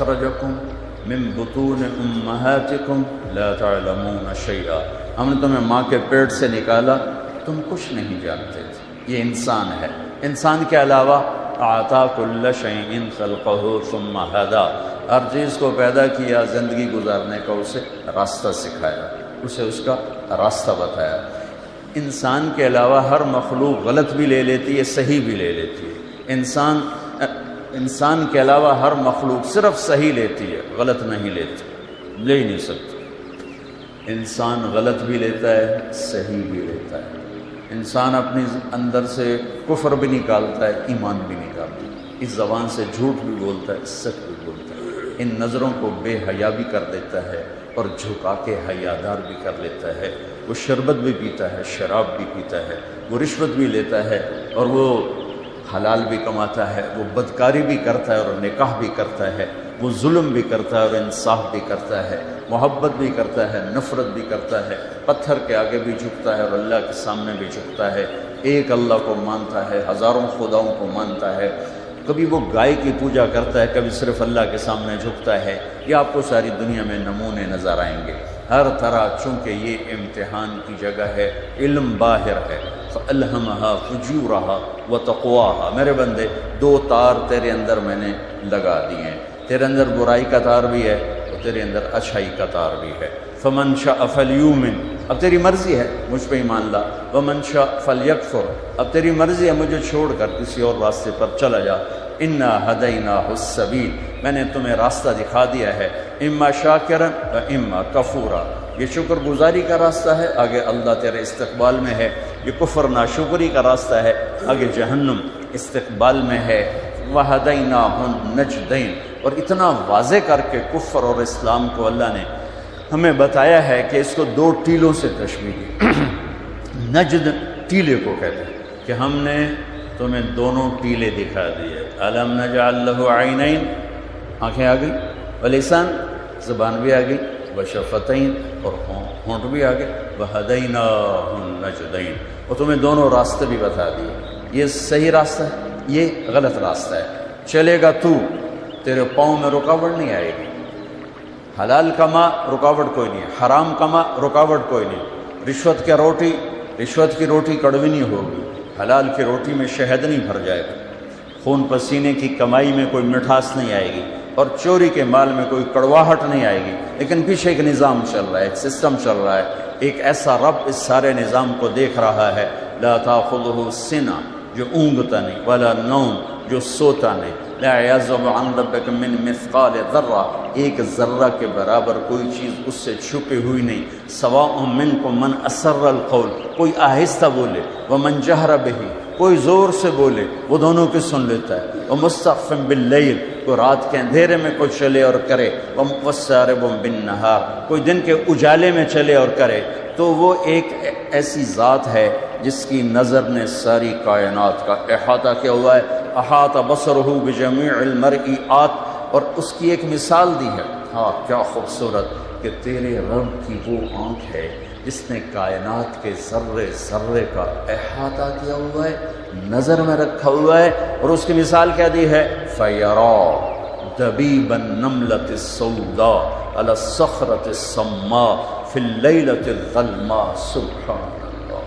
اخرجکم من بطون امہاتکم لا تعلمون شیئا، ہم نے تمہیں ماں کے پیٹ سے نکالا، تم کچھ نہیں جانتے تھے۔ یہ انسان ہے، انسان کے علاوہ اعطا کل شیء خلقہ ثم ہدی، ہر چیز کو پیدا کیا، زندگی گزارنے کا اسے راستہ سکھایا، اسے اس کا راستہ بتایا۔ انسان کے علاوہ ہر مخلوق غلط بھی لے لیتی ہے، صحیح بھی لے لیتی ہے۔ انسان کے علاوہ ہر مخلوق صرف صحیح لیتی ہے، غلط نہیں لیتی، لے ہی نہیں سکتی۔ انسان غلط بھی لیتا ہے، صحیح بھی لیتا ہے۔ انسان اپنی اندر سے کفر بھی نکالتا ہے، ایمان بھی نکالتا ہے، اس زبان سے جھوٹ بھی بولتا ہے، سچ بھی بولتا ہے، ان نظروں کو بے حیا بھی کر دیتا ہے اور جھکا کے حیادار بھی کر لیتا ہے۔ وہ شربت بھی پیتا ہے، شراب بھی پیتا ہے، وہ رشوت بھی لیتا ہے اور وہ حلال بھی کماتا ہے، وہ بدکاری بھی کرتا ہے اور نکاح بھی کرتا ہے، وہ ظلم بھی کرتا ہے اور انصاف بھی کرتا ہے، محبت بھی کرتا ہے، نفرت بھی کرتا ہے، پتھر کے آگے بھی جھکتا ہے اور اللہ کے سامنے بھی جھکتا ہے، ایک اللہ کو مانتا ہے، ہزاروں خداؤں کو مانتا ہے، کبھی وہ گائے کی پوجا کرتا ہے، کبھی صرف اللہ کے سامنے جھکتا ہے۔ یہ آپ کو ساری دنیا میں نمونے نظر آئیں گے ہر طرح، چونکہ یہ امتحان کی جگہ ہے، علم باہر ہے۔ فَأَلْهَمَهَا فُجُورَهَا وَتَقْوَاهَا، میرے بندے دو تار تیرے اندر میں نے لگا دیے ہیں، تیرے اندر برائی کا تار بھی ہے اور تیرے اندر اچھائی کا تار بھی ہے۔ فَمَنْ شَاءَ فَلْيُؤْمِنْ، اب تیری مرضی ہے مجھ پہ ایمان لا، وَمَنْ شَاءَ فَلْيَكْفُرْ، اب تیری مرضی ہے مجھے چھوڑ کر کسی اور راستے پر چلا جا۔ اِنَّا هَدَيْنَاهُ السَّبِيلَ، میں نے تمہیں راستہ دکھا دیا ہے، اِمَّا شَاكِرًا وَإِمَّا كَفُورًا، یہ شکر گزاری کا راستہ ہے، آگے اللہ تیرے استقبال میں ہے، یہ کفر ناشکری کا راستہ ہے، آگے جہنم استقبال میں ہے۔ وَهَدَيْنَاهُ النَّجْدَيْنِ، اور اتنا واضح کر کے کفر اور اسلام کو اللہ نے ہمیں بتایا ہے کہ اس کو دو ٹیلوں سے تشبیہ دی۔ نجد ٹیلے کو کہتے ہیں کہ ہم نے تمہیں دونوں ٹیلے دکھا دیے۔ أَلَمْ نَجْعَلْ لَهُ عَيْنَيْنِ، آنکھیں آ گئی، وَلِسَان، زبان بھی آ گئی، وشفتین، اور ہونٹ بھی آگے، وہدیناہ النجدین، اور تمہیں دونوں راستے بھی بتا دیے، یہ صحیح راستہ ہے، یہ غلط راستہ ہے، چلے گا تو، تیرے پاؤں میں رکاوٹ نہیں آئے گی، حلال کما رکاوٹ کوئی نہیں، حرام کما رکاوٹ کوئی نہیں، رشوت کی روٹی کڑوی نہیں ہوگی، حلال کی روٹی میں شہد نہیں بھر جائے گا، خون پسینے کی کمائی میں کوئی مٹھاس نہیں آئے گی، اور چوری کے مال میں کوئی کڑواہٹ نہیں آئے گی، لیکن پیچھے ایک نظام چل رہا ہے، ایک سسٹم چل رہا ہے، ایک ایسا رب اس سارے نظام کو دیکھ رہا ہے، لا تاخذہ سنہ، جو اونگتا نہیں، ولا نوم، جو سوتا نہیں، لا یعزب عن ربک من مثقال ذرہ، ایک ذرہ کے برابر کوئی چیز اس سے چھپی ہوئی نہیں، سواء منکم من اسر القول، کوئی آہستہ بولے، ومن جہر بہ، کوئی زور سے بولے، وہ دونوں کی سن لیتا ہے، ومستخف باللیل، کوئی رات کے اندھیرے میں کوئی چلے اور کرے، وسارب بالنہار، کوئی دن کے اجالے میں چلے اور کرے، تو وہ ایک ایسی ذات ہے جس کی نظر نے ساری کائنات کا احاطہ کیا ہوا ہے، احاط بصرہ بجمیع المرئیات، اور اس کی ایک مثال دی ہے، ہاں کیا خوبصورت، کہ تیرے رب کی وہ آنکھ ہے جس نے کائنات کے ذرے ذرے کا احاطہ کیا ہوا ہے، نظر میں رکھا ہوا ہے، اور اس کی مثال کیا دی ہے، فَيَرَى دَبِيبَ النَّمْلَةِ السَّوْدَاء عَلَى الصَّخْرَةِ الصَّمَّاءِ فِي اللَّيْلَةِ الظَّلْمَاءِ، سبحان اللہ۔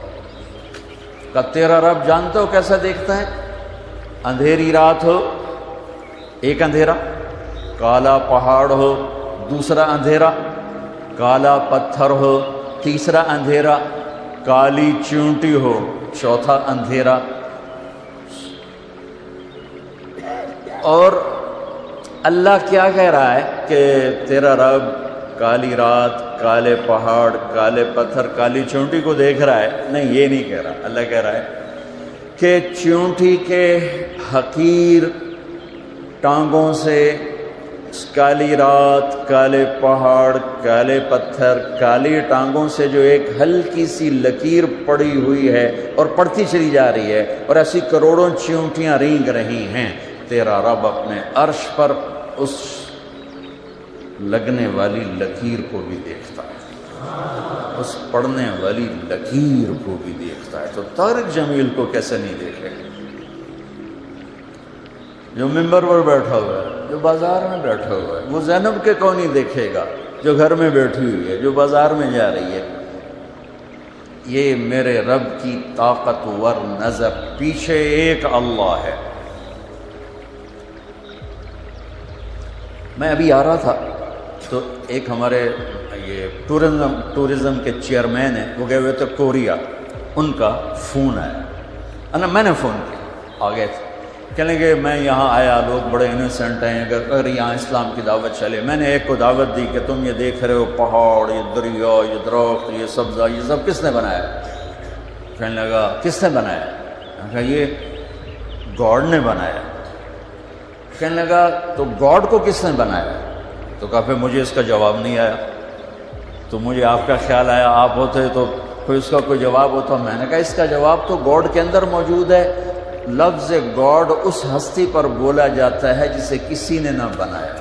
کہ تیرا رب جانتے ہو کیسا دیکھتا ہے، اندھیری رات ہو، ایک اندھیرا، کالا پہاڑ ہو، دوسرا اندھیرا، کالا پتھر ہو، تیسرا اندھیرا، کالی چونٹی ہو، چوتھا اندھیرا، اور اللہ کیا کہہ رہا ہے کہ تیرا رب کالی رات، کالے پہاڑ، کالے پتھر، کالی چونٹی کو دیکھ رہا ہے؟ نہیں، یہ نہیں کہہ رہا، اللہ کہہ رہا ہے کہ چونٹی کے حقیر ٹانگوں سے کالی رات، کالے پہاڑ، کالے پتھر، کالی ٹانگوں سے جو ایک ہلکی سی لکیر پڑی ہوئی ہے اور پڑتی چلی جا رہی ہے، اور ایسی کروڑوں چونٹیاں رینگ رہی ہیں، تیرا رب اپنے عرش پر اس لگنے والی لکیر کو بھی دیکھتا ہے، اس پڑنے والی لکیر کو بھی دیکھتا ہے، تو طارق جمیل کو کیسے نہیں دیکھے گا جو ممبر پر بیٹھا ہوا ہے، جو بازار میں بیٹھا ہوا ہے، وہ زینب کے کو نہیں دیکھے گا جو گھر میں بیٹھی ہوئی ہے، جو بازار میں جا رہی ہے۔ یہ میرے رب کی طاقتور نظر، پیچھے ایک اللہ ہے۔ میں ابھی آ رہا تھا تو ایک ہمارے یہ ٹورزم کے چیئرمین ہیں، وہ گئے ہوئے تھے کوریا، ان کا فون آیا، میں نے فون کیا، آ گئے تھے، کہنے کہ میں یہاں آیا، لوگ بڑے انوسینٹ ہیں، اگر یہاں اسلام کی دعوت چلے۔ میں نے ایک کو دعوت دی کہ تم یہ دیکھ رہے ہو پہاڑ، یہ دریا، یہ درخت، یہ سبزہ، یہ سب کس نے بنایا؟ کہنے لگا کس نے بنایا؟ میں کہا یہ گاڈ نے بنایا۔ کہنے لگا تو گاڈ کو کس نے بنایا؟ تو کہا پھر مجھے اس کا جواب نہیں آیا، تو مجھے آپ کا خیال آیا، آپ ہوتے تو پھر اس کا کوئی جواب ہوتا۔ میں نے کہا اس کا جواب تو گاڈ کے اندر موجود ہے۔ لفظ گاڈ اس ہستی پر بولا جاتا ہے جسے کسی نے نہ بنایا۔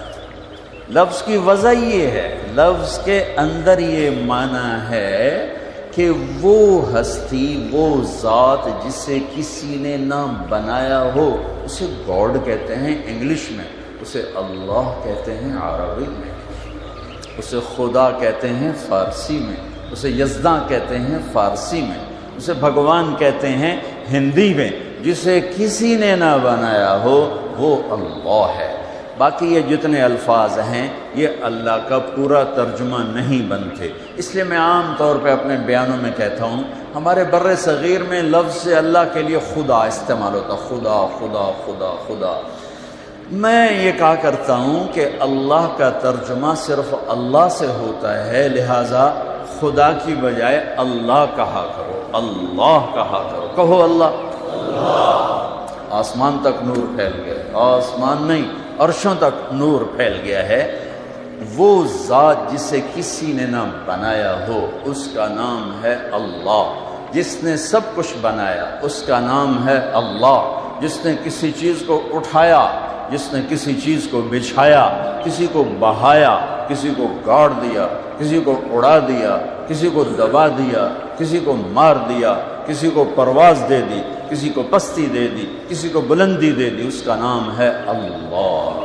لفظ کی وجہ یہ ہے، لفظ کے اندر یہ معنی ہے کہ وہ ہستی، وہ ذات جسے کسی نے نہ بنایا ہو، اسے گاڈ کہتے ہیں انگلش میں، اسے اللہ کہتے ہیں عربی میں، اسے خدا کہتے ہیں فارسی میں، اسے یزداں کہتے ہیں فارسی میں، اسے بھگوان کہتے ہیں ہندی میں۔ جسے کسی نے نہ بنایا ہو وہ اللہ ہے۔ باقی یہ جتنے الفاظ ہیں یہ اللہ کا پورا ترجمہ نہیں بنتے، اس لیے میں عام طور پہ اپنے بیانوں میں کہتا ہوں، ہمارے بر صغیر میں لفظ سے اللہ کے لیے خدا استعمال ہوتا، خدا خدا خدا خدا۔ میں یہ کہا کرتا ہوں کہ اللہ کا ترجمہ صرف اللہ سے ہوتا ہے، لہٰذا خدا کی بجائے اللہ کہا کرو، اللہ کہا کرو، کہو اللہ۔ آسمان تک نور پھیل گیا ہے، آسمان نہیں عرشوں تک نور پھیل گیا ہے۔ وہ ذات جسے کسی نے نہ بنایا ہو اس کا نام ہے اللہ۔ جس نے سب کچھ بنایا اس کا نام ہے اللہ۔ جس نے کسی چیز کو اٹھایا، جس نے کسی چیز کو بچھایا، کسی کو بہایا، کسی کو گاڑ دیا، کسی کو اڑا دیا، کسی کو دبا دیا، کسی کو مار دیا، کسی کو پرواز دے دی، کسی کو پستی دے دی، کسی کو بلندی دے دی، اس کا نام ہے اللہ۔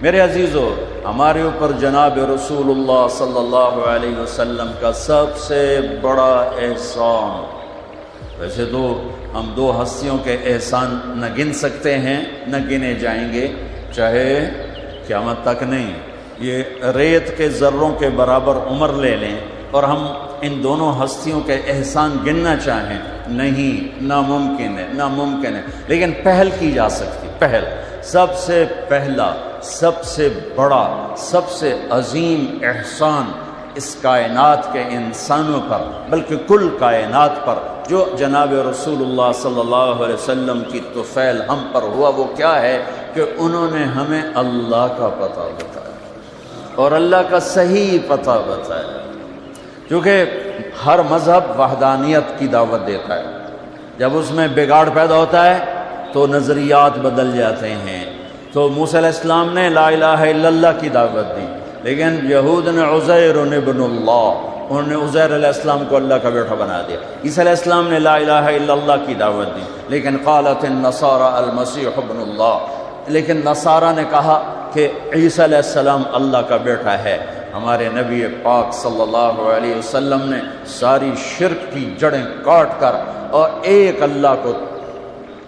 میرے عزیزو، ہمارے اوپر جناب رسول اللہ صلی اللہ علیہ وسلم کا سب سے بڑا احسان، ویسے تو ہم دو ہستیوں کے احسان نہ گن سکتے ہیں، نہ گنے جائیں گے، چاہے قیامت تک نہیں، یہ ریت کے ذروں کے برابر عمر لے لیں اور ہم ان دونوں ہستیوں کے احسان گننا چاہیں، نہیں، ناممکن ہے، ناممکن ہے، لیکن پہل کی جا سکتی۔ پہل، سب سے پہلا، سب سے بڑا، سب سے عظیم احسان اس کائنات کے انسانوں پر، بلکہ کل کائنات پر، جو جناب رسول اللہ صلی اللہ علیہ وسلم کی طفیل ہم پر ہوا، وہ کیا ہے کہ انہوں نے ہمیں اللہ کا پتہ بتایا اور اللہ کا صحیح پتہ بتایا۔ کیونکہ ہر مذہب وحدانیت کی دعوت دیتا ہے، جب اس میں بگاڑ پیدا ہوتا ہے تو نظریات بدل جاتے ہیں۔ تو موسیٰ علیہ السلام نے لا الہ الا اللہ کی دعوت دی، لیکن یہود نے عزیر ابن اللہ، انہوں نے عزیر علیہ السلام کو اللہ کا بیٹا بنا دیا۔ عیسیٰ علیہ السلام نے لا الہ الا اللہ کی دعوت دی، لیکن قالت النصارى المسیح ابن اللہ، لیکن نصارہ نے کہا کہ عیسیٰ علیہ السلام اللہ کا بیٹا ہے۔ ہمارے نبی پاک صلی اللہ علیہ وسلم نے ساری شرک کی جڑیں کاٹ کر اور ایک اللہ کو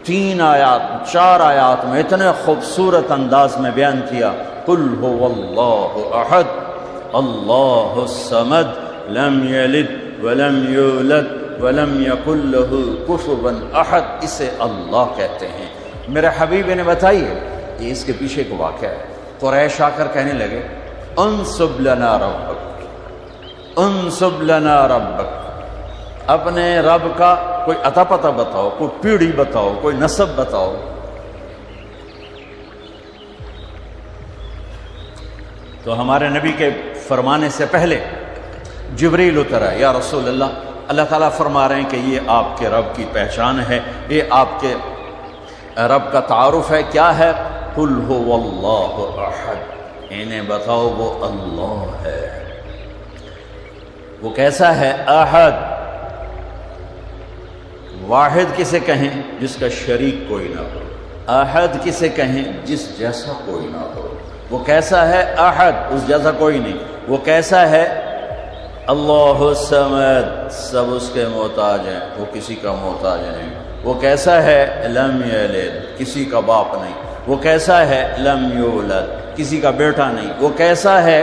3 آیات 4 آیات میں اتنے خوبصورت انداز میں بیان کیا، قل هو اللہ احد اللہ الصمد لم یلد ولم یولد ولم یکن له کفوا احد، اسے اللہ کہتے ہیں۔ میرے حبیب نے بتائی ہے، یہ اس کے پیچھے ایک واقعہ ہے۔ قریش آ کر کہنے لگے انصب لنا ربک، انصب لنا ربک، اپنے رب کا کوئی عطا پتہ بتاؤ، کوئی پیڑھی بتاؤ، کوئی نسب بتاؤ۔ تو ہمارے نبی کے فرمانے سے پہلے جبریل اترا، یا رسول اللہ، اللہ تعالیٰ فرما رہے ہیں کہ یہ آپ کے رب کی پہچان ہے، یہ آپ کے رب کا تعارف ہے، کیا ہے؟ قل هو اللہ احد، انہیں بتاؤ وہ اللہ ہے۔ وہ کیسا ہے؟ احد، واحد کسے کہیں؟ جس کا شریک کوئی نہ ہو۔ احد کسے کہیں؟ جس جیسا کوئی نہ ہو۔ وہ کیسا ہے؟ احد، اس جیسا کوئی نہیں. وہ کیسا ہے؟ اللہ الصمد، سب اس کے محتاج ہیں، وہ کسی کا محتاج نہیں. وہ کیسا ہے؟ لم یلد، کسی کا باپ نہیں. وہ کیسا ہے؟ لم یولد، کسی کا بیٹا نہیں. وہ کیسا ہے؟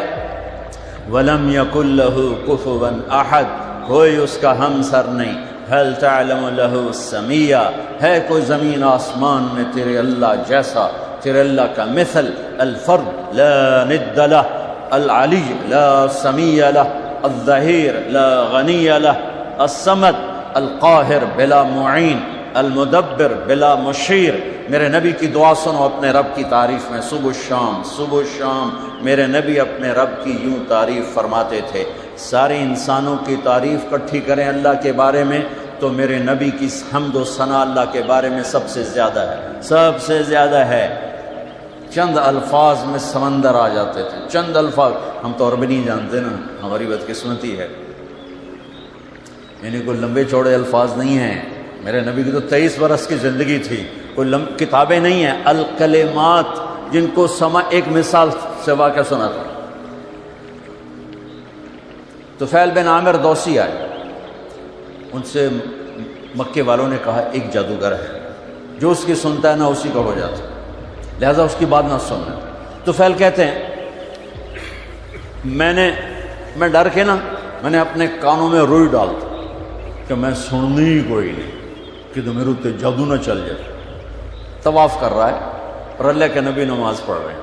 ولم یکن لہ کفوا احد، کوئی اس کا ہمسر نہیں. هل تعلم له سمیہ، ہے کوئی زمین آسمان میں تیرے اللہ جیسا، تیرے اللہ کا مثل؟ الفرد لا ند لہ، العلی لا سمیہ لہ، الظہیر لا غنی لہ، الصمد القاہر بلا معین، المدبر بلا مشیر. میرے نبی کی دعا سنو اپنے رب کی تعریف میں، صبح شام صبح شام میرے نبی اپنے رب کی یوں تعریف فرماتے تھے. سارے انسانوں کی تعریف کٹھی کریں اللہ کے بارے میں تو میرے نبی کی حمد و ثنا اللہ کے بارے میں سب سے زیادہ ہے، سب سے زیادہ ہے. چند الفاظ میں سمندر آ جاتے تھے، چند الفاظ. ہم تو عربی نہیں جانتے نا، ہماری بدقسمتی ہے. یعنی کوئی لمبے چوڑے الفاظ نہیں ہیں. میرے نبی کی تو 23 برس کی زندگی تھی، کوئی کتابیں نہیں ہیں. الکلمات جن کو ایک مثال سے واقعہ سنا تھا. طفیل بن عامر دوسی آئے، ان سے مکے والوں نے کہا ایک جادوگر ہے، جو اس کی سنتا ہے نا اسی کا ہو جاتا، لہذا اس کی بات نہ سننا. طفیل کہتے ہیں میں ڈر کے نا میں نے اپنے کانوں میں روئی ڈال دی کہ میں سننی ہی کوئی نہیں، کہ تو میرے اتنے جادو نہ چل جائے. طواف کر رہا ہے اور اللہ کے نبی نماز پڑھ رہے ہیں.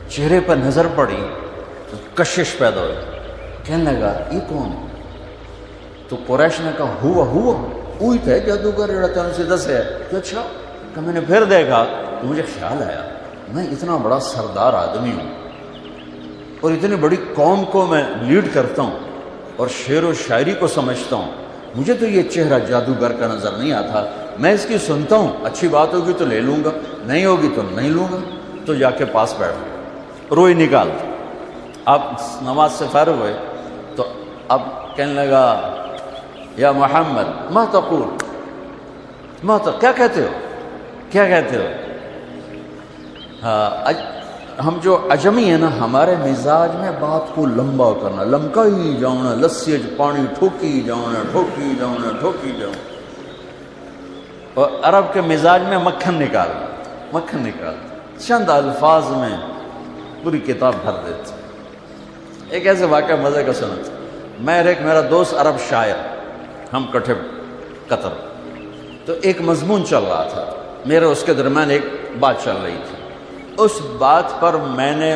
چہرے پر نظر پڑی تو کشش پیدا ہوئی. کہنے لگا یہ کون ہے؟ تو قریش نے کہا ہوا وہی تھا جادوگر جڑا تھا سے دس ہے. کہ اچھا. کہ میں نے پھر دیکھا تو مجھے خیال آیا میں اتنا بڑا سردار آدمی ہوں اور اتنی بڑی قوم کو میں لیڈ کرتا ہوں اور شعر و شاعری کو سمجھتا ہوں، مجھے تو یہ چہرہ جادوگر کا نظر نہیں آتا. میں اس کی سنتا ہوں، اچھی بات ہوگی تو لے لوں گا، نہیں ہوگی تو نہیں لوں گا. تو جا کے پاس بیٹھ روئی نکال. اب نماز سے فارغ ہوئے تو اب کہنے لگا یا محمد ما تقول، کیا کہتے ہو، کیا کہتے ہو؟ ہم جو عجمی ہیں نا، ہمارے مزاج میں بات کو لمبا کرنا، لمکائی جاؤنا، لسی پانی ٹھوکی جاؤنا، ٹھوکی جاؤنا، ٹھوکی جاؤنا. اور عرب کے مزاج میں مکھن نکالنا، مکھن نکالنا. چند الفاظ میں پوری کتاب بھر دیتے. ایک ایسے واقعہ مزے کا سنا تھا. میرا دوست عرب شاعر، ہم کٹھے قطر، تو ایک مضمون چل رہا تھا میرے اس کے درمیان، ایک بات چل رہی تھی. اس بات پر میں نے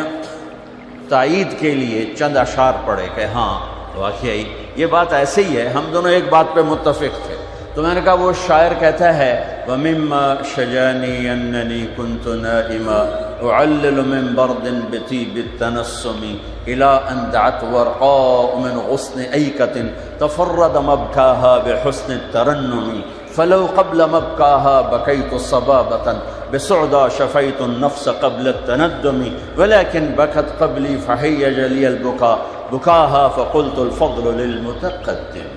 تائید کے لیے چند اشعار پڑھے کہ ہاں واقعی یہ بات ایسے ہی ہے، ہم دونوں ایک بات پہ متفق تھے. تو میں نے کہا وہ شاعر کہتا ہے وَمِمَّا شَجَانِي أَنَّنِي كُنْتُ نَائِمًا أُعَلِّلُ مِنْ بَرْدٍ بِطِيبِ التَّنَسُّمِ إِلَىٰ أَنْ دَعَتْ وَرْقَاءُ مِنْ غُصْنِ أَيْكَةٍ تَفَرَّدَ مَبْكَاهَا بِحُسْنِ التَّرَنُّمِ فَلَوْ قَبْلَ مَبْكَاهَا بَكَيْتُ صَبَابَةً بِسُعْدَى شَفَيْتُ النَّفْسَ قَبْلَ التَّنَدُّمِ وَلَكِنْ بَكَتْ قَبْلِي فَحِيَّجَ لِيَ الْبُكَاءُ بُكَاهَا فَقُلْتُ الْفَضْلُ لِلْمُتَقَدِّمِ.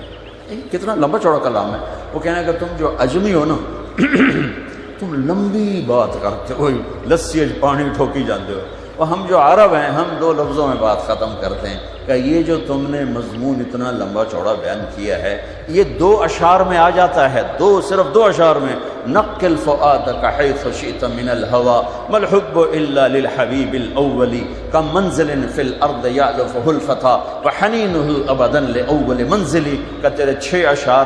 کتنا لمبا چوڑا کلام ہے. وہ کہنا کہ تم جو عجمی ہو نا تم لمبی بات کرتے ہو، لسی پانی ٹھوکی جاتے ہو، اور ہم جو عرب ہیں ہم دو لفظوں میں بات ختم کرتے ہیں کہ یہ جو تم نے مضمون اتنا لمبا چوڑا بیان کیا ہے یہ 2 اشعار میں آ جاتا ہے، صرف 2 اشعار میں. نقل فؤادک حیث شئت من الہوى ما الحب الا للحبیب الاول کم منزل فی الارض یألفہ الفتى وحنینہ ابدا لاول منزل. کہ تیرے 6 اشعار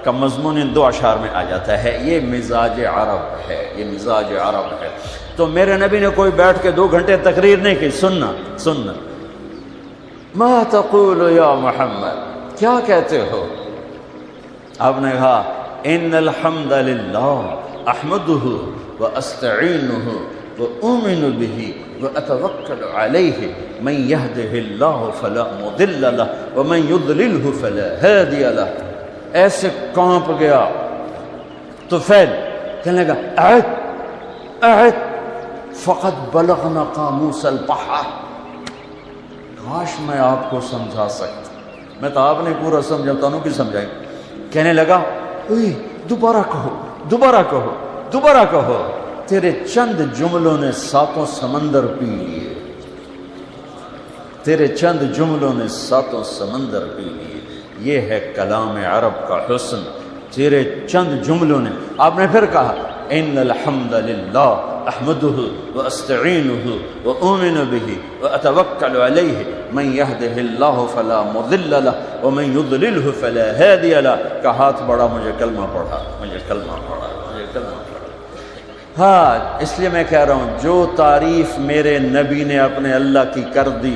کا مضمون ان 2 اشعار میں آ جاتا ہے. یہ مزاج عرب ہے، یہ مزاج عرب ہے. تو میرے نبی نے کوئی بیٹھ کے 2 گھنٹے تقریر نہیں کی، سننا. ما تقول یا محمد، کیا کہتے ہو؟ آپ نے کہا ان الحمد للہ احمدہ واستعینہ واؤمن بہ واتوکل علیہ من یہدہ اللہ فلا مضل لہ ومن یضللہ فلا ہادی لہ. ایسے کانپ گیا طفیل، کہنے لگا اعد فقد بلغنا قاموس البحر. کاش میں آپ کو سمجھا سکتا، میں تو آپ نے پورا سمجھاتا ہوں کہ سمجھائیں. کہنے لگا دوبارہ کہو. تیرے چند جملوں نے ساتوں سمندر پی لیے، تیرے چند جملوں نے ساتوں سمندر پی لیے۔ یہ ہے کلام عرب کا حسن، تیرے چند جملوں نے۔ آپ نے پھر کہا ان الحمد للہ احمدہ واستعینہ واؤمن بہ واتوکل علیہ من یہدہ اللہ فلا مضل لہ ومن یضللہ فلا ہادی لہ۔ کا ہاتھ بڑھا، مجھے کلمہ پڑھا، مجھے کلمہ پڑھا، مجھے کلمہ پڑھا۔ ہاں، اس لیے میں کہہ رہا ہوں جو تعریف میرے نبی نے اپنے اللہ کی کر دی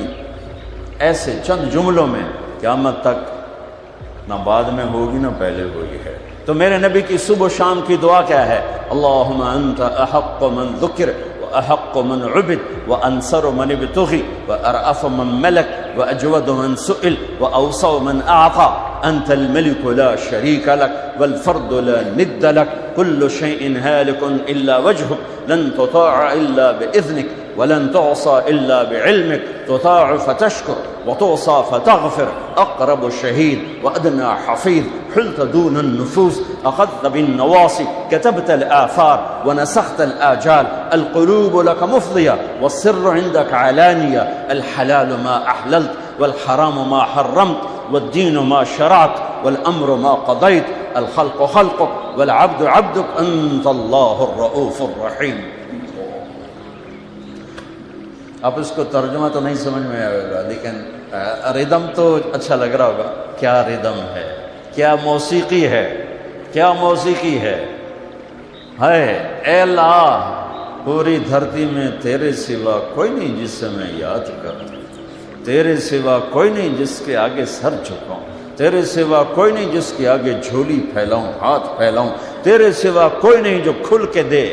ایسے چند جملوں میں، قیامت تک نہ بعد میں ہوگی نہ پہلے ہوئی ہے۔ تو میرے نبی کی صبح و شام کی دعا کیا ہے؟ اللہم انت احق من ذکر واحق من عبد وانصر من ابتغی وارأف من ملک واجود من سئل واوسع من اعطى انت الملك لا شریک لک والفرد لا ند لک كل شيء هالك الا وجهك لن تطاع الا باذنك ولن تعصى الا بعلمك تطاع فتشكر وتعصى فتغفر اقرب شهيد وادنى حفيظ حلت دون النفوس اخذت بالنواصي كتبت الاثار ونسخت الاجال القلوب لك مفضيه والسر عندك علانيه الحلال ما احللت والحرام ما حرمت والدين ما شرعت والامر ما قضيت الخلق خلقك والعبد عبدك انت الله الرؤوف الرحیم۔ اب اس کو ترجمہ تو نہیں سمجھ میں آئے گا، لیکن ردم تو اچھا لگ رہا ہوگا۔ کیا ردم ہے، کیا موسیقی ہے، کیا موسیقی ہے۔ اے اللہ، پوری دھرتی میں تیرے سوا کوئی نہیں جس سے میں یاد کروں، تیرے سوا کوئی نہیں جس کے آگے سر جھکاؤں، تیرے سوا کوئی نہیں جس کے آگے جھولی پھیلاؤں، ہاتھ پھیلاؤں، تیرے سوا کوئی نہیں جو کھل کے دے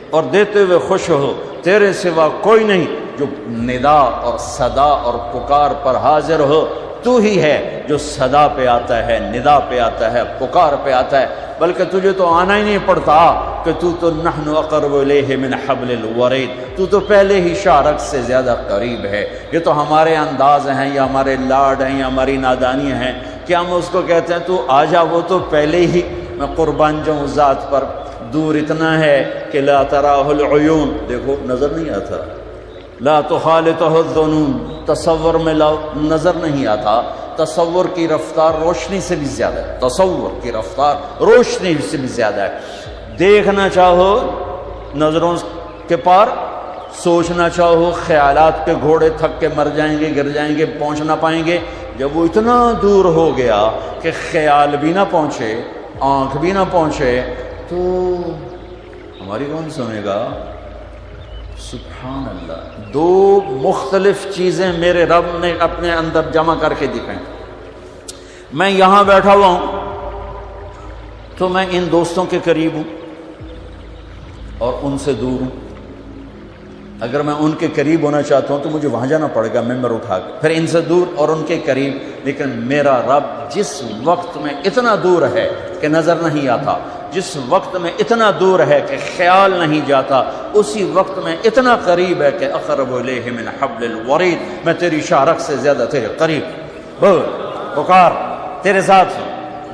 اور دیتے ہوئے خوش ہو، تیرے سوا کوئی نہیں جو ندا اور صدا اور پکار پر حاضر ہو۔ تو ہی ہے جو صدا پہ آتا ہے، ندا پہ آتا ہے، پکار پہ آتا ہے، بلکہ تجھے تو آنا ہی نہیں پڑتا کہ تو نحن اقرب الیہ من حبل الورید، تو پہلے ہی شارک سے زیادہ قریب ہے۔ یہ تو ہمارے انداز ہیں یا ہمارے لاڈ ہیں یا ہماری نادانیاں ہیں کہ ہم اس کو کہتے ہیں تو آ جا، وہ تو پہلے ہی میں قربان جاؤں ذات پر، دور اتنا ہے کہ لا تراہ العیون، دیکھو نظر نہیں آتا، لا تخالطہ الظنون، تصور میں لاؤ نظر نہیں آتا۔ تصور کی رفتار روشنی سے بھی زیادہ ہے، تصور کی رفتار روشنی سے بھی زیادہ ہے۔ دیکھنا چاہو نظروں کے پار، سوچنا چاہو خیالات کے گھوڑے تھک کے مر جائیں گے، گر جائیں گے، پہنچ نہ پائیں گے۔ جب وہ اتنا دور ہو گیا کہ خیال بھی نہ پہنچے، آنکھ بھی نہ پہنچے، تو ہماری کون سنے گا؟ سبحان اللہ۔ دو مختلف چیزیں میرے رب نے اپنے اندر جمع کر کے دکھائیں۔ میں یہاں بیٹھا ہوا ہوں تو میں ان دوستوں کے قریب ہوں اور ان سے دور ہوں۔ اگر میں ان کے قریب ہونا چاہتا ہوں تو مجھے وہاں جانا پڑے گا ممبر اٹھا کے، پھر ان سے دور اور ان کے قریب۔ لیکن میرا رب جس وقت میں اتنا دور ہے کہ نظر نہیں آتا، جس وقت میں اتنا دور ہے کہ خیال نہیں جاتا، اسی وقت میں اتنا قریب ہے کہ اقرب الیہ من حبل الورید، میں تیری شارک سے زیادہ تیرے قریب۔ بول، پکار، تیرے ساتھ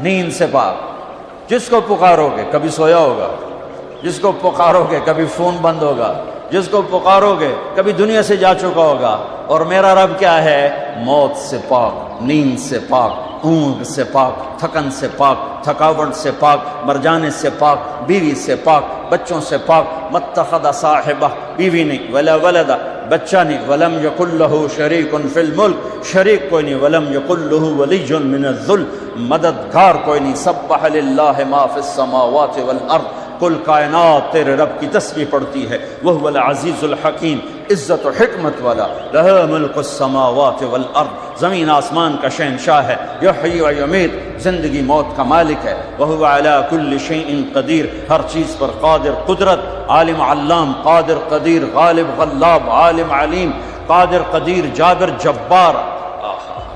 نیند سے پاک۔ جس کو پکارو گے کبھی سویا ہوگا، جس کو پکارو گے کبھی فون بند ہوگا، جس کو پکارو گے کبھی دنیا سے جا چکا ہوگا۔ اور میرا رب کیا ہے؟ موت سے پاک، نیند سے پاک، اونگ سے پاک، تھکن سے پاک، تھکاوٹ سے پاک، مر جانے سے پاک، بیوی سے پاک، بچوں سے پاک۔ متخذ صاحبہ، بیوی نہیں، ولا ولدا، بچہ نہیں، ولم یکن لہ شریک فی الملک، شریک کوئی نہیں، ولم یکن لہ ولی من الذل، مددگار کوئی نہیں۔ سبح للہ ما فی السماوات والارض، کل کائنات تیرے رب کی تسبیح پڑھتی ہے۔ وہو العزیز الحکیم، عزت و حکمت والا۔ لہ ملک السماوات والارض، زمین آسمان کا شہنشاہ ہے۔ یحیی و یمیت، زندگی موت کا مالک ہے۔ وہو علی کل شیء قدیر، ہر چیز پر قادر، قدرت، عالم علام، قادر قدیر، غالب غلاب، عالم علیم، قادر قدیر، جابر جبار۔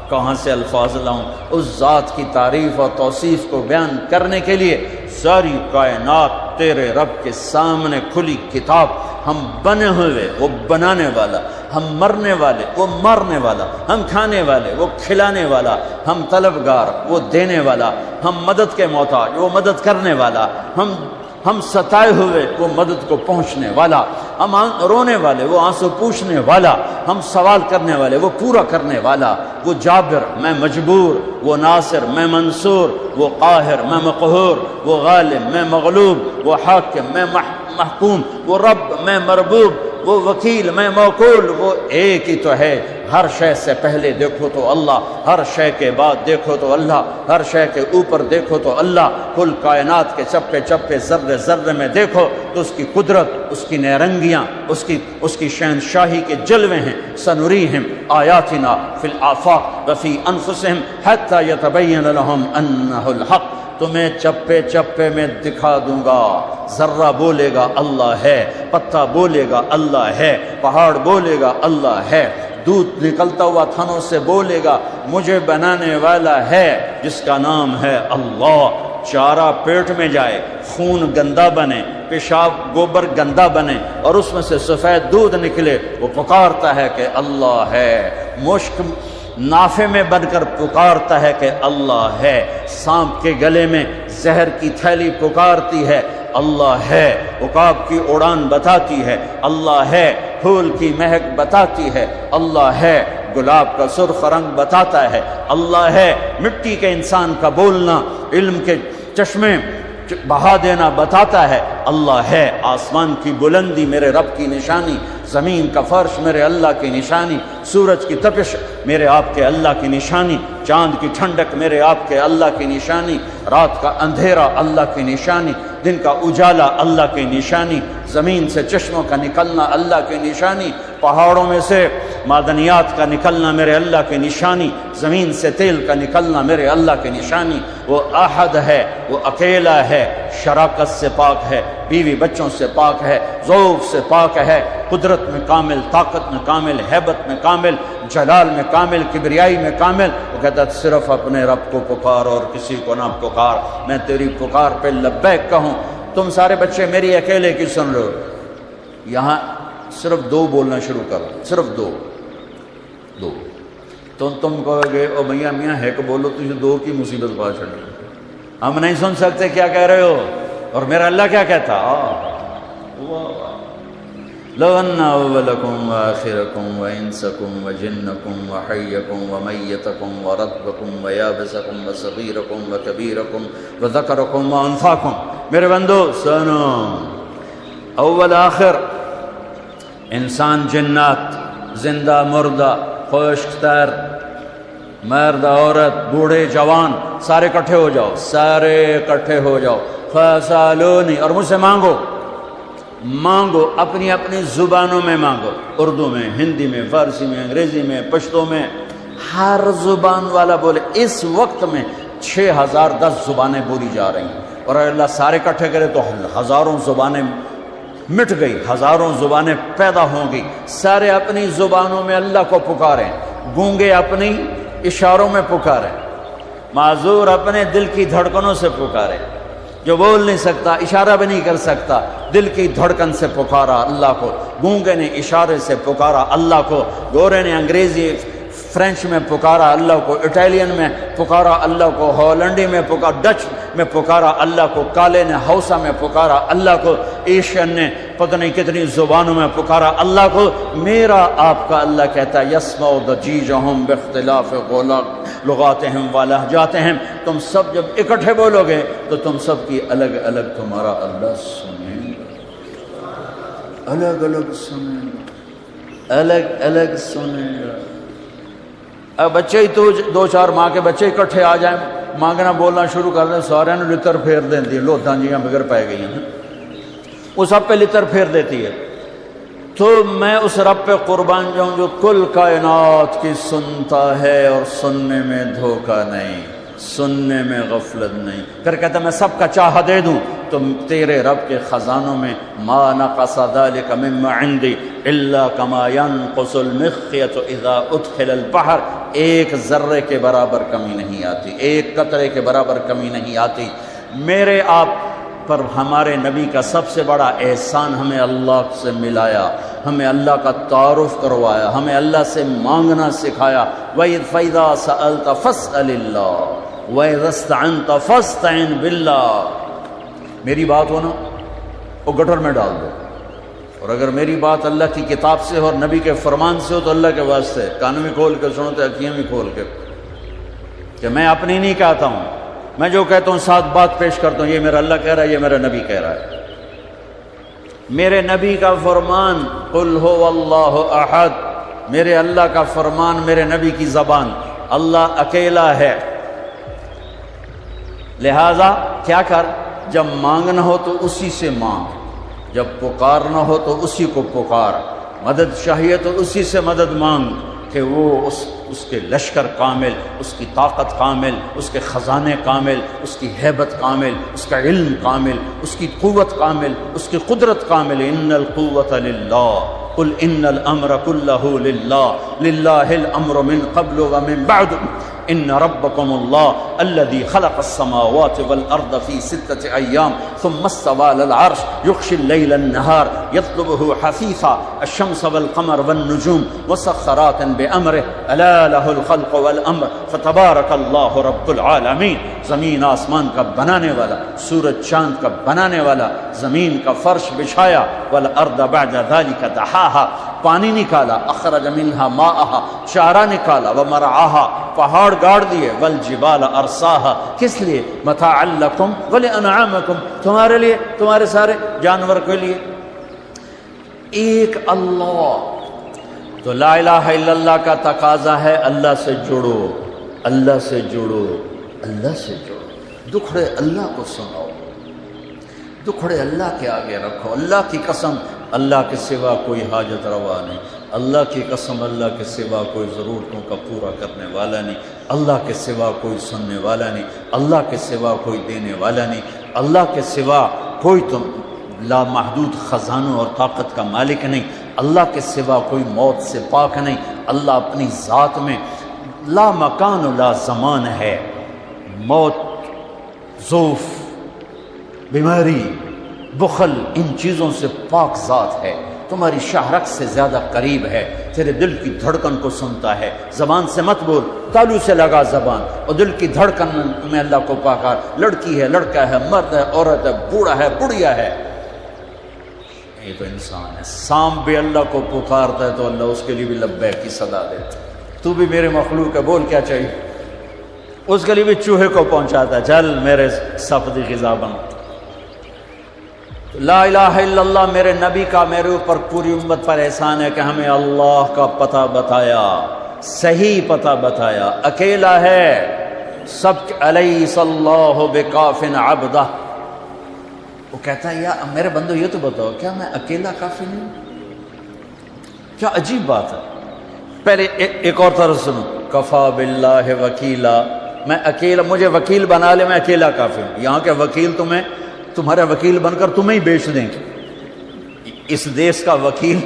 کہاں سے الفاظ لاؤں اس ذات کی تعریف اور توصیف کو بیان کرنے کے لیے؟ ساری کائنات تیرے رب کے سامنے کھلی کتاب۔ ہم بنے ہوئے، وہ بنانے والا، ہم مرنے والے، وہ مرنے والا، ہم کھانے والے، وہ کھلانے والا، ہم طلبگار، وہ دینے والا، ہم مدد کے محتاج، وہ مدد کرنے والا، ہم ہم ستائے ہوئے وہ مدد کو پہنچنے والا، ہم رونے والے وہ آنسو پوچھنے والا، ہم سوال کرنے والے وہ پورا کرنے والا، وہ جابر میں مجبور، وہ ناصر میں منصور، وہ قاہر میں مقہور، وہ غالب میں مغلوب، وہ حاکم میں محکوم، وہ رب میں مربوب، وہ وکیل میں موکول، وہ ایک ہی تو ہے۔ ہر شے سے پہلے دیکھو تو اللہ، ہر شے کے بعد دیکھو تو اللہ، ہر شے کے اوپر دیکھو تو اللہ، کل کائنات کے چپے چپے ذرے ذرے میں دیکھو تو اس کی قدرت، اس کی نیرنگیاں، اس کی شہنشاہی کے جلوے ہیں۔ سنریہم آیاتنا فی الآفاق وفی انفسہم حتی یتبین لہم انہ الحق، تمہیں چپے چپے میں دکھا دوں گا۔ ذرہ بولے گا اللہ ہے، پتا بولے گا اللہ ہے، پہاڑ بولے گا اللہ ہے، دودھ نکلتا ہوا تھنوں سے بولے گا مجھے بنانے والا ہے جس کا نام ہے اللہ۔ چارہ پیٹ میں جائے، خون گندا بنے، پیشاب گوبر گندا بنے اور اس میں سے سفید دودھ نکلے، وہ پکارتا ہے کہ اللہ ہے۔ مشک نافے میں بن کر پکارتا ہے کہ اللہ ہے۔ سانپ کے گلے میں زہر کی تھیلی پکارتی ہے اللہ ہے۔ عقاب کی اڑان بتاتی ہے اللہ ہے۔ پھول کی مہک بتاتی ہے اللہ ہے۔ گلاب کا سرخ رنگ بتاتا ہے اللہ ہے۔ مٹی کے انسان کا بولنا، علم کے چشمے بہا دینا بتاتا ہے اللہ ہے۔ آسمان کی بلندی میرے رب کی نشانی، زمین کا فرش میرے اللہ کی نشانی، سورج کی تپش میرے آپ کے اللہ کی نشانی، چاند کی ٹھنڈک میرے آپ کے اللہ کی نشانی، رات کا اندھیرا اللہ کی نشانی، دن کا اجالا اللہ کی نشانی، زمین سے چشموں کا نکلنا اللہ کی نشانی، پہاڑوں میں سے معدنیات کا نکلنا میرے اللہ کی نشانی، زمین سے تیل کا نکلنا میرے اللہ کی نشانی۔ وہ احد ہے، وہ اکیلا ہے، شراکت سے پاک ہے، بیوی بچوں سے پاک ہے، ذوق سے پاک ہے، قدرت میں کامل، طاقت میں کامل، ہیبت میں کامل، جلال میں کامل، کبریائی میں کامل۔ وہ کہتا ہے صرف اپنے رب کو پکار اور کسی کو نہ پکار، میں تیری پکار پہ لبیک کہوں۔ تم سارے بچے میری اکیلے کی سن رہے ہو، یہاں صرف دو بولنا شروع کرو، صرف دو تو تم کہو گے او میاں میاں ہے کہ بولو، تجھے دو کی مصیبت پا چڑھی، ہم نہیں سن سکتے کیا کہہ رہے ہو، اور میرا اللہ کیا کہتا۔ لو ان اولکم وآخرکم وانسکم وجنکم وحیکم ومیتکم ورطبکم ویابسکم وصغیرکم وکبیرکم وذکرکم وانثاکم، میرے بندو سنو، اول آخر، انسان جنات، زندہ مردہ، خشک تر، مرد عورت، بوڑھے جوان، سارے اکٹھے ہو جاؤ، سارے اکٹھے ہو جاؤ، فسالونی، اور مجھ سے مانگو، اپنی اپنی زبانوں میں مانگو، اردو میں، ہندی میں، فارسی میں، انگریزی میں، پشتو میں، ہر زبان والا بولے۔ اس وقت میں 6010 زبانیں بولی جا رہی ہیں، اور اللہ سارے اکٹھے کرے تو ہزاروں زبانیں مٹ گئی، ہزاروں زبانیں پیدا ہوں گی۔ سارے اپنی زبانوں میں اللہ کو پکاریں، گونگے اپنی اشاروں میں پکاریں، معذور اپنے دل کی دھڑکنوں سے پکاریں، جو بول نہیں سکتا، اشارہ بھی نہیں کر سکتا، دل کی دھڑکن سے پکارا اللہ کو، گونگے نے اشارے سے پکارا اللہ کو، گورے نے انگریزی فرینچ میں پکارا اللہ کو، اٹیلین میں پکارا اللہ کو، ہالینڈی میں پکارا، ڈچ میں پکارا اللہ کو، کالے نے ہausa میں پکارا اللہ کو، ایشین نے پتہ نہیں کتنی زبانوں میں پکارا اللہ کو۔ میرا آپ کا اللہ کہتا ہے یسمع ضجیجہم باختلاف لغاتہم ولہجاتہم، تم سب جب اکٹھے بولو گے تو تم سب کی الگ الگ تمہارا اللہ سنیں گا، الگ الگ سنیں گا، الگ الگ سنیں گا۔ اب بچے ہی تو 2-4 ماں کے بچے اکٹھے آ جائیں، مانگنا بولنا شروع کر دیں، سارے نے لتر پھیر دیتی ہے، لوتھاں جیاں بغیر پائے گئی ہیں، وہ سب پہ لتر پھیر دیتی ہے۔ تو میں اس رب پہ قربان جاؤں جو کل کائنات کی سنتا ہے اور سننے میں دھوکہ نہیں، سننے میں غفلت نہیں، پھر کہتا میں سب کا چاہا دے دوں تو تیرے رب کے خزانوں میں ما نقص ذلك مما عندي الا كما ينقص المخيط اذا ادخل البحر، ایک ذرے کے برابر کمی نہیں آتی، ایک قطرے کے برابر کمی نہیں آتی۔ میرے آپ پر ہمارے نبی کا سب سے بڑا احسان ہمیں اللہ سے ملایا، ہمیں اللہ کا تعارف کروایا، ہمیں اللہ سے مانگنا سکھایا۔ فَإِذَا سَأَلْتَ فَاسْأَلِ اللَّهَ وَإِذَا اسْتَعَنْتَ فَاسْتَعِنْ بِاللَّهِ۔ میری بات ہو نا، وہ گٹر میں ڈال دو، اور اگر میری بات اللہ کی کتاب سے اور نبی کے فرمان سے ہو تو اللہ کے واسطے کان بھی کھول کے سنو تو آنکھیں بھی کھول کے، کہ میں اپنی نہیں کہتا ہوں، میں جو کہتا ہوں ساتھ بات پیش کرتا ہوں، یہ میرا اللہ کہہ رہا ہے، یہ میرا نبی کہہ رہا ہے۔ میرے نبی کا فرمان قل هو اللہ احد، میرے اللہ کا فرمان، میرے نبی کی زبان، اللہ اکیلا ہے۔ لہذا کیا کر، جب مانگنا ہو تو اسی سے مانگ، جب پکارنا ہو تو اسی کو پکار، مدد چاہیے تو اسی سے مدد مانگ، کہ وہ اس کے لشکر کامل، اس کی طاقت کامل، اس کے خزانے کامل، اس کی ہیبت کامل، اس کا علم کامل، اس کی قوت کامل، اس کی قدرت کامل۔ ان القوت للہ قل ان الامر كله للہ للہ الامر من قبل ومن بعد ان ربکم اللہ الذي خلق السماوات والارض في 6 ایام ثم استوى على العرش يغشي الليل النهار يطلبه حثيثا الشمس والقمر والنجوم مسخرات بامره الا له الخلق والامر فتبارك الله رب العالمین۔ زمین آسمان کا بنانے والا، سورج چاند کا بنانے والا، زمین کا فرش بچھایا، والارض بعد ذلك دحاها، پانی نکالا، اخرج منها ماءها، چارہ نکالا، ومرعاها، پہاڑ گاڑ دیے، والجبال ارساها، کس لیے؟ متاعا لکم ولانعامکم، تمہارے لیے، تمہارے سارے جانور کے لیے۔ ایک اللہ، تو لا الہ الا اللہ کا تقاضا ہے اللہ سے جڑو، اللہ سے جڑو، اللہ سے جڑو، دکھڑے اللہ کو سناؤ، دکھڑے اللہ کے آگے رکھو۔ اللہ کی قسم اللہ کے سوا کوئی حاجت روا نہیں، اللہ کی قسم اللہ کے سوا کوئی ضرورتوں کا پورا کرنے والا نہیں، اللہ کے سوا کوئی سننے والا نہیں، اللہ کے سوا کوئی دینے والا نہیں، اللہ کے سوا کوئی تم لامحدود خزانوں اور طاقت کا مالک نہیں، اللہ کے سوا کوئی موت سے پاک نہیں۔ اللہ اپنی ذات میں لا مکان و لا زمان ہے، موت، ضعف، بیماری، بخل، ان چیزوں سے پاک ذات ہے، تمہاری شاہرگ سے زیادہ قریب ہے، تیرے دل کی دھڑکن کو سنتا ہے۔ زبان سے مت بول، تالو سے لگا زبان، اور دل کی دھڑکن میں اللہ کو پکار، لڑکی ہے، لڑکا ہے، مرد ہے، عورت ہے، بوڑھا ہے، بڑھیا ہے، یہ تو انسان ہے۔ سانپ بھی اللہ کو پکارتا ہے تو اللہ اس کے لیے بھی لبیک کی صدا دیتا ہے۔ تو بھی میرے مخلوق ہے، بول کیا چاہیے، اس کے لیے بھی چوہے کو پہنچاتا ہے، چل میرے سفدی غذا بن۔ لا الہ الا اللہ میرے نبی کا میرے اوپر پوری امت پر احسان ہے کہ ہمیں اللہ کا پتہ بتایا، صحیح پتہ بتایا، اکیلا ہے، سب الیس اللہ بکاف عبدہ۔ وہ کہتا ہے یا میرے بندو یہ تو بتاؤ کیا میں اکیلا کافی نہیں؟ کیا عجیب بات ہے۔ پہلے ایک اور طرف سنو، کفا باللہ وکیلا، میں اکیلا، مجھے وکیل بنا لے، میں اکیلا کافی ہوں۔ یہاں کے وکیل تمہیں، تمہارا وکیل بن کر تمہیں ہی بیچ دیں گے۔ اس دیس کا وکیل،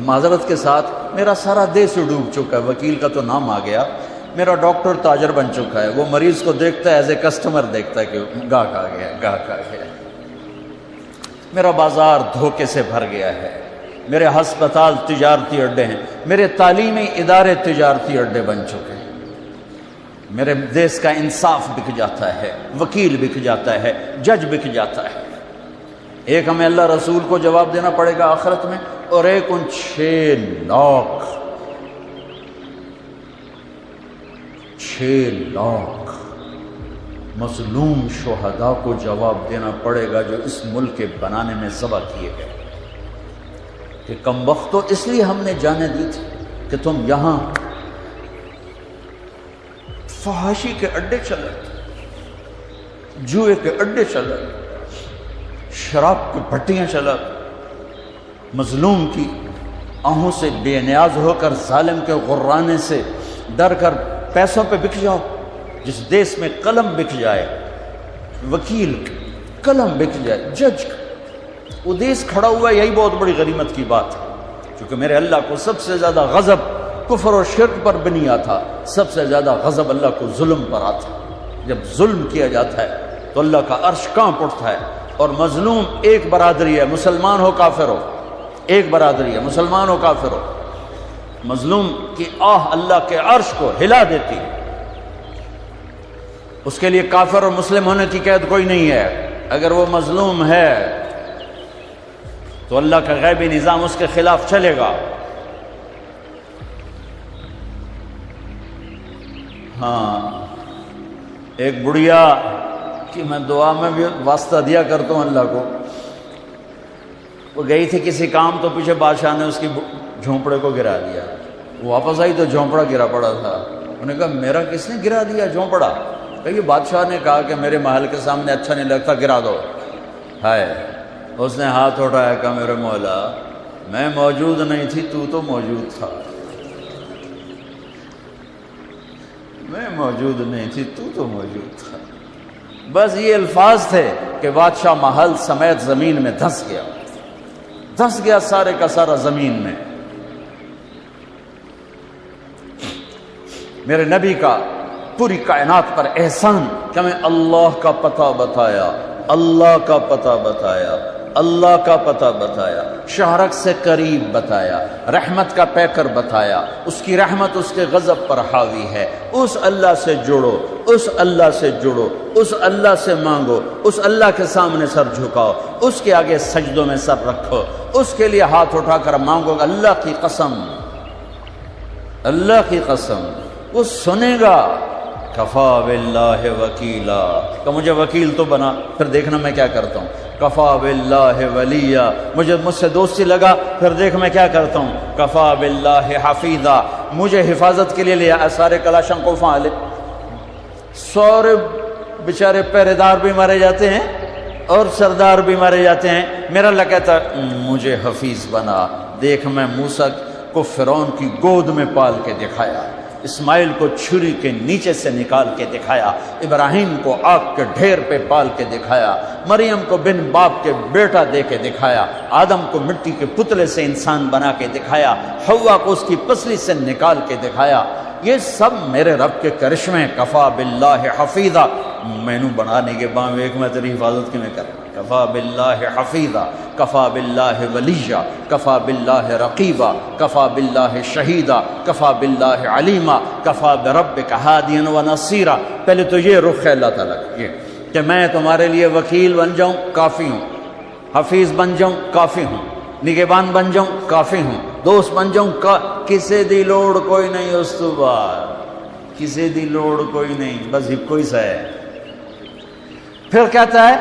معذرت کے ساتھ میرا سارا دیس ڈوب چکا ہے، وکیل کا تو نام آ گیا، میرا ڈاکٹر تاجر بن چکا ہے، وہ مریض کو دیکھتا ہے ایز اے کسٹمر، دیکھتا ہے کہ گاہک آ گیا، گاہک آ گیا۔ میرا بازار دھوکے سے بھر گیا ہے، میرے ہسپتال تجارتی اڈے ہیں، میرے تعلیمی ادارے تجارتی اڈے بن چکے ہیں، میرے دیس کا انصاف بک جاتا ہے، وکیل بک جاتا ہے، جج بک جاتا ہے۔ ایک ہمیں اللہ رسول کو جواب دینا پڑے گا آخرت میں، اور ایک ان 6 لاکھ مظلوم شہداء کو جواب دینا پڑے گا جو اس ملک کے بنانے میں ذبح کیے گئے، کہ کم وقت تو اس لیے ہم نے جانے دی تھی کہ تم یہاں فحاشی کے اڈے چلے، جوئے کے اڈے چلے، شراب کی بھٹیاں چلا، مظلوم کی آہوں سے بے نیاز ہو کر، ظالم کے غرانے سے ڈر کر پیسوں پہ بک جاؤ۔ جس دیس میں قلم بک جائے، وکیل قلم بک جائے، جج، وہ دیس کھڑا ہوا ہے، یہی بہت بڑی غنیمت کی بات ہے، کیونکہ میرے اللہ کو سب سے زیادہ غضب کفر و شرک پر بنی آتا، سب سے زیادہ غضب اللہ کو ظلم پر آتا۔ جب ظلم کیا جاتا ہے تو اللہ کا عرش کانپ اٹھتا ہے، اور مظلوم ایک برادری ہے، مسلمان ہو کافر ہو، ایک برادری ہے، مسلمان ہو کافر ہو، مظلوم کی آہ اللہ کے عرش کو ہلا دیتی ہے۔ اس کے لیے کافر اور مسلم ہونے کی قید کوئی نہیں ہے، اگر وہ مظلوم ہے تو اللہ کا غیبی نظام اس کے خلاف چلے گا۔ ہاں، ایک بڑھیا کہ میں دعا میں بھی واسطہ دیا کرتا ہوں اللہ کو، وہ گئی تھی کسی کام تو پیچھے بادشاہ نے اس کی جھونپڑے کو گرا دیا، وہ واپس آئی تو جھونپڑا گرا پڑا تھا۔ انہوں نے کہا میرا کس نے گرا دیا جھونپڑا؟ کہ یہ بادشاہ نے کہا کہ میرے محل کے سامنے اچھا نہیں لگتا، گرا دو۔ ہائے، اس نے ہاتھ اٹھایا، کہا میرے مولا میں موجود نہیں تھی، تو موجود تھا، میں موجود نہیں تھی، تو موجود تھا۔ بس یہ الفاظ تھے کہ بادشاہ محل سمیت زمین میں دھنس گیا سارے کا سارا زمین میں۔ میرے نبی کا پوری کائنات پر احسان کہ ہمیں اللہ کا پتہ بتایا، اللہ کا پتہ بتایا، اللہ کا پتہ بتایا، شہرک سے قریب بتایا، رحمت کا پیکر بتایا، اس کی رحمت اس کے غضب پر حاوی ہے، اس اللہ سے جڑو، اس اللہ سے جڑو، اس اللہ سے مانگو، اس اللہ کے سامنے سر جھکاؤ، اس کے آگے سجدوں میں سر رکھو، اس کے لیے ہاتھ اٹھا کر مانگو۔ اللہ کی قسم، اللہ کی قسم، وہ سنے گا۔ کفا باللہ وکیلا، کہ مجھے وکیل تو بنا، پھر دیکھنا میں کیا کرتا ہوں۔ کفا باللہ ولیہ، مجھ سے دوستی لگا، پھر دیکھ میں کیا کرتا ہوں۔ کفا باللہ حفیظا، مجھے حفاظت کے لیے لیا۔ سارے کلاشن کو فعال، سورے بیچارے پہرے دار بھی مارے جاتے ہیں اور سردار بھی مارے جاتے ہیں، میرا اللہ کہتا مجھے حفیظ بنا۔ دیکھ میں موسیٰ کو فرعون کی گود میں پال کے دکھایا، اسماعیل کو چھری کے نیچے سے نکال کے دکھایا، ابراہیم کو آگ کے ڈھیر پہ پال کے دکھایا، مریم کو بن باپ کے بیٹا دے کے دکھایا، آدم کو مٹی کے پتلے سے انسان بنا کے دکھایا، حوا کو اس کی پسلی سے نکال کے دکھایا۔ یہ سب میرے رب کے کرشمے۔ کفا باللہ حفیظا، میں نو بنانے کے بعد ایک میں تیری حفاظت کی میں کر۔ کفا باللہ حفیظا، کفا باللہ ولیہ، کفا باللہ رقیبا، کفا باللہ شہیدا، کفا باللہ علیما، کفا بربک ہادیا و نصیرا۔ پہلے تو یہ رخ ہے اللہ تعالیٰ یہ کہ میں تمہارے لیے وکیل بن جاؤں، کافی ہوں، حفیظ بن جاؤں، کافی ہوں، نگہبان بن جاؤں، کافی ہوں، دوست بن جاؤں، کسے دی لوڑ کوئی نہیں، اس تو بعد کسے دی لوڑ کوئی نہیں، بس کوئی سا ہے۔ پھر کہتا ہے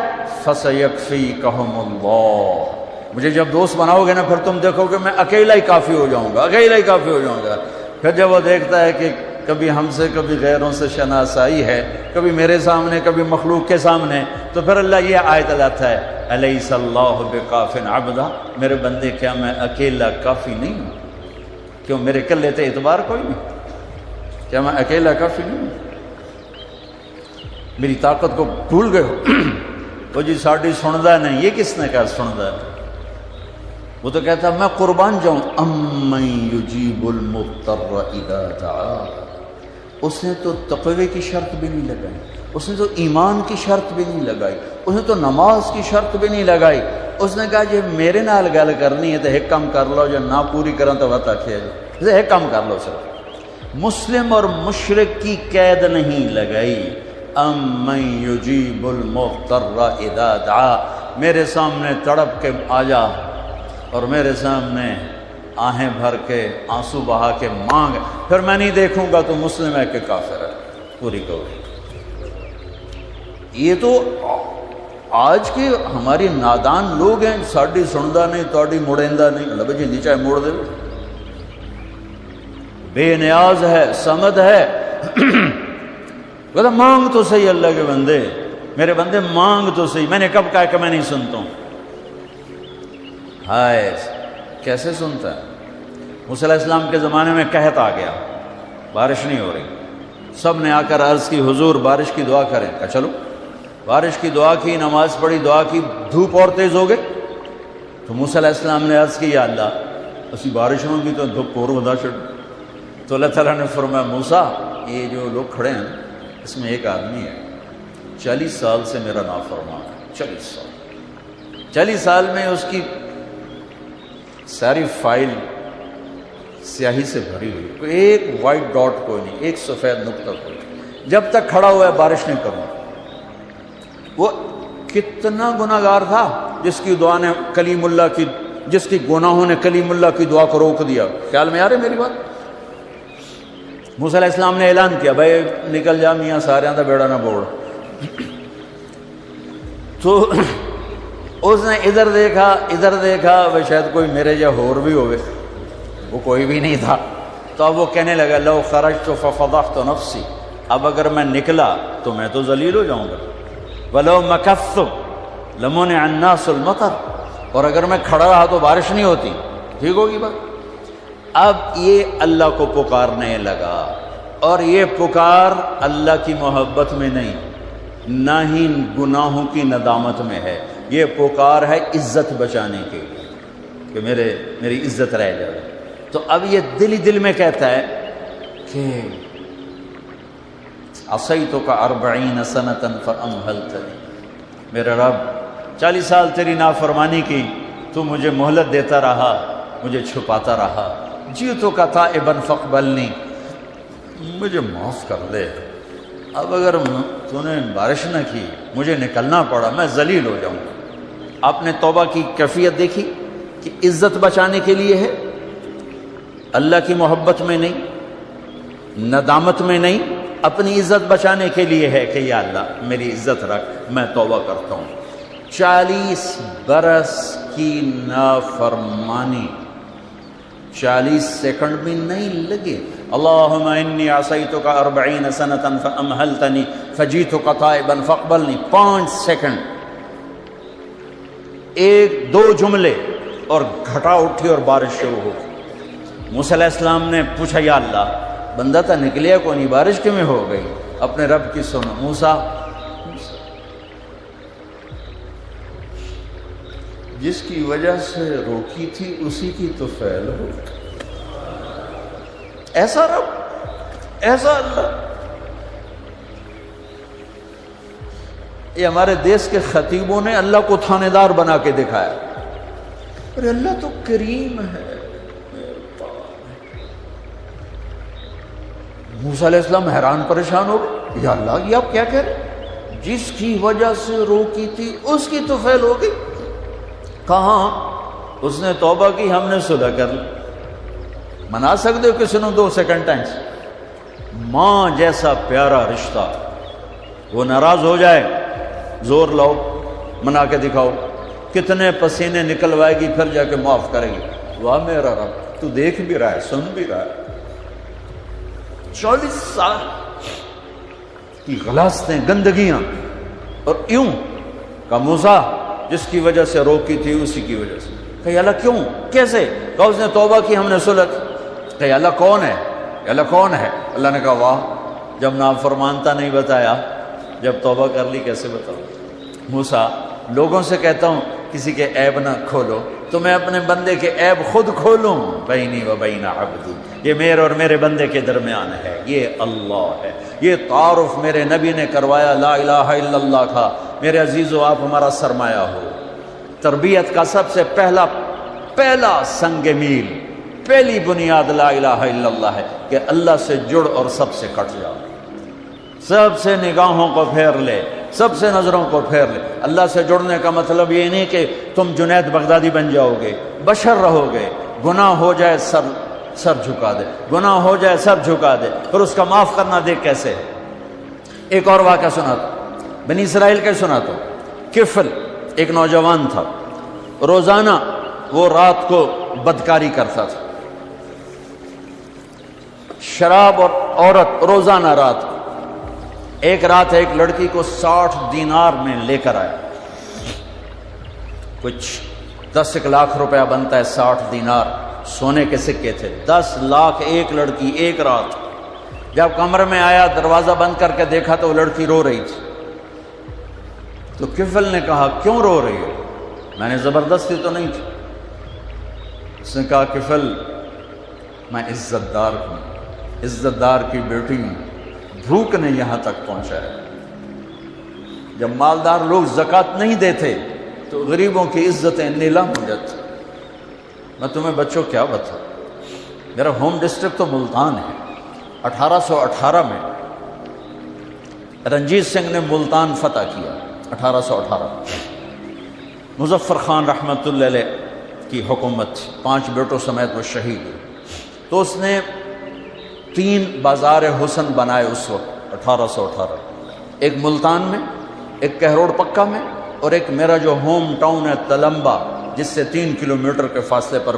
فَسَيَكْفِيكَهُمُ اللَّهُ، مجھے جب دوست بناؤ گے نا پھر تم دیکھو کہ میں اکیلا ہی کافی ہو جاؤں گا، اکیلا ہی کافی ہو جاؤں گا۔ پھر جب وہ دیکھتا ہے کہ کبھی ہم سے کبھی غیروں سے شناسائی ہے، کبھی میرے سامنے کبھی مخلوق کے سامنے، تو پھر اللہ یہ آیت لاتا ہے أَلَيْسَ اللَّهُ بِكَافٍ عَبْدًا، میرے بندے کیا میں اکیلا کافی نہیں ہوں؟ کیوں میرے کلے تے اعتبار کوئی نہیں؟ کیا میں اکیلا کافی نہیں ہوں؟ میری طاقت کو بھول گئے ہو؟ وہ جی ساڑھی سندا نہیں، یہ کس نے کہا سندا ہے؟ وہ تو کہتا میں قربان جاؤں۔ أَمَّن يُجِيبُ الْمُضْطَرَّ إِذَا دَعَاهُ، اس نے تو تقوی کی شرط بھی نہیں لگائی، اس نے تو ایمان کی شرط بھی نہیں لگائی، اس نے تو نماز کی شرط بھی نہیں لگائی۔ اس نے کہا جی میرے نال گل کرنی ہے تو ایک کام کر لو، جو نہ پوری کریں تو وقت آکھے جی ایک کام کر لو صرف۔ مسلم اور مشرک کی قید نہیں لگائی۔ أَمَّن يُجِيبُ الْمُضْطَرَّ إِذَا دَعَاهُ، میرے سامنے تڑپ کے آ جا اور میرے سامنے آہیں بھر کے آنسو بہا کے مانگ، پھر میں نہیں دیکھوں گا تو مسلم ہے کہ کافر ہے، پوری کوئی۔ یہ تو آج کے ہماری نادان لوگ ہیں، ساڑھی سندا نہیں، توڑی مڑیندہ نہیں، اللہ بھائی جی چاہے موڑ دے، بے نیاز ہے، سمد ہے۔ کہتا مانگ تو صحیح اللہ کے بندے، میرے بندے مانگ تو صحیح۔ میں نے کب کہا کہ میں نہیں سنتا ہوں؟ ہائے کیسے سنتا ہے؟ موسیٰ علیہ السلام کے زمانے میں قحط آ گیا، بارش نہیں ہو رہی، سب نے آ کر عرض کی حضور بارش کی دعا کریں۔ کہا چلو، بارش کی دعا کی، نماز پڑھی، دعا کی، دھوپ اور تیز ہو گئی تو موسیٰ علیہ السلام نے عرض کی یا اللہ اسی بارش ہوں گی تو دھوپ اور بدا چھڑ۔ تو اللہ تعالیٰ نے فرمایا موسیٰ یہ جو لوگ کھڑے ہیں اس میں ایک آدمی ہے 40 سال سے میرا نافرمان ہے، 40 سال میں اس کی ساری فائل سیاہی سے بھری ہوئی، کوئی ایک وائٹ ڈاٹ کوئی نہیں، ایک سفید نقطہ کوئی نہیں، جب تک کھڑا ہوا ہے بارش نہیں کروں۔ وہ کتنا گناہگار تھا جس کی دعا نے کلیم اللہ کی جس کی گناہوں نے کلیم اللہ کی دعا کو روک دیا. خیال میں آ رہی میری بات؟ موسیٰ علیہ السلام نے اعلان کیا بھائی نکل جا میاں سارے دا بیڑا نہ بوڑ. تو اس نے ادھر دیکھا وہ شاید کوئی میرے جا ہور بھی ہوئے، وہ کوئی بھی نہیں تھا. تو اب وہ کہنے لگا لو خرجت ففضحت نفسی، اب اگر میں نکلا تو میں تو ذلیل ہو جاؤں گا. ولو مکثت لمنع الناس المطر، اور اگر میں کھڑا رہا تو بارش نہیں ہوتی. ٹھیک ہوگی بات؟ اب یہ اللہ کو پکارنے لگا، اور یہ پکار اللہ کی محبت میں نہیں، نہ ہی گناہوں کی ندامت میں ہے. یہ پکار ہے عزت بچانے کے کہ میری عزت رہ جائے. تو اب یہ دل ہی دل میں کہتا ہے کہ عصیتک 40 سنة فأمہلتنی، میرے رب 40 سال تیری نافرمانی کی، تو مجھے مہلت دیتا رہا، مجھے چھپاتا رہا. جئتک تائبا فاقبلنی، مجھے معاف کر دے. اب اگر تو نے بارش نہ کی، مجھے نکلنا پڑا، میں ذلیل ہو جاؤں گا. آپ نے توبہ کی کیفیت دیکھی کہ عزت بچانے کے لیے ہے، اللہ کی محبت میں نہیں، ندامت میں نہیں، اپنی عزت بچانے کے لیے ہے کہ یا اللہ میری عزت رکھ، میں توبہ کرتا ہوں. 40 برس کی نافرمانی 40 سیکنڈ بھی نہیں لگے. اللہم انی عصیتک 40 سنة فأمہلتنی فجئتک تائبا فاقبلنی. 5 سیکنڈ، 1-2 جملے، اور گھٹا اٹھی اور بارش شروع ہو. موسیٰ علیہ السلام نے پوچھا یا اللہ بندہ تھا نکلیا کو نہیں، بارش کیوں میں ہو گئی؟ اپنے رب کی سنو. موسیٰ جس کی وجہ سے روکی تھی اسی کی تو فعل ہو. ایسا رب، ایسا اللہ. یہ ہمارے دیس کے خطیبوں نے اللہ کو تھانے دار بنا کے دکھایا. ارے اللہ تو کریم ہے. موسیٰ علیہ السلام حیران پریشان ہو گئے، یا اللہ یہ آپ کیا کہہ رہے؟ جس کی وجہ سے روکی تھی اس کی تو فعل ہو گئی. کہاں؟ اس نے توبہ کی، ہم نے صلح کر لی. منا سکتے ہو کسی نے 2 سیکنڈ ٹائم سے؟ ماں جیسا پیارا رشتہ، وہ ناراض ہو جائے زور لاؤ، منا کے دکھاؤ، کتنے پسینے نکلوائے گی پھر جا کے معاف کرے گی. واہ میرا رب، تو دیکھ بھی رہا ہے، سن بھی رہا ہے. 40 سال کی غلاستیں، گندگیاں، اور یوں کہ موسیٰ جس کی وجہ سے روکی تھی اسی کی وجہ سے. کہ اللہ کیوں، کیسے؟ کہ اس نے توبہ کی، ہم نے صلح کی. کہ اللہ کون ہے؟ اللہ کون ہے؟ اللہ نے کہا واہ، جب نافرمانتا نہیں بتایا، جب توبہ کر لی کیسے بتاؤں؟ موسیٰ لوگوں سے کہتا ہوں کسی کے عیب نہ کھولو، تو میں اپنے بندے کے عیب خود کھولوں. بینی و بین عبدی، یہ میرے اور میرے بندے کے درمیان ہے، یہ اللہ ہے. یہ تعارف میرے نبی نے کروایا لا الہ الا اللہ کا. میرے عزیزو آپ ہمارا سرمایہ ہو. تربیت کا سب سے پہلا سنگ میل، پہلی بنیاد لا الہ الا اللہ ہے کہ اللہ سے جڑ اور سب سے کٹ جاؤ. سب سے نگاہوں کو پھیر لے، سب سے نظروں کو پھیر لے. اللہ سے جڑنے کا مطلب یہ نہیں کہ تم جنید بغدادی بن جاؤ گے، بشر رہو گے. گناہ ہو جائے سر جھکا دے، گناہ ہو جائے سر جھکا دے، پھر اس کا معاف کرنا دیکھ کیسے ہے. ایک اور واقعہ سناتا ہوں، بنی اسرائیل کا سناتا ہوں. کفل ایک نوجوان تھا، روزانہ وہ رات کو بدکاری کرتا تھا. شراب اور عورت روزانہ رات کو. ایک رات ایک لڑکی کو 60 دینار میں لے کر آیا. کچھ 10 لاکھ روپیہ بنتا ہے 60 دینار، سونے کے سکے تھے. 10 لاکھ ایک لڑکی ایک رات. جب کمرے میں آیا دروازہ بند کر کے دیکھا تو وہ لڑکی رو رہی تھی. تو کفل نے کہا کیوں رو رہی ہو؟ میں نے زبردستی تو نہیں تھی. اس نے کہا کفل میں عزت دار ہوں، عزت دار کی بیٹی ہوں، بھوک نے یہاں تک پہنچایا. جب مالدار لوگ زکوٰۃ نہیں دیتے تو غریبوں کی عزتیں نیلام ہو جاتی. میں تمہیں بچوں کیا بتاؤں، میرا ہوم ڈسٹرکٹ تو ملتان ہے. 1818 میں رنجیت سنگھ نے ملتان فتح کیا. 1818 مظفر خان رحمۃ اللہ علیہ کی حکومت تھی، 5 بیٹوں سمیت وہ شہید ہوئے۔ تو اس نے 3 بازار حسن بنائے اس وقت 1818، ایک ملتان میں، ایک کہروڑ پکا میں، اور ایک میرا جو ہوم ٹاؤن ہے تلمبا، جس سے 3 کلومیٹر کے فاصلے پر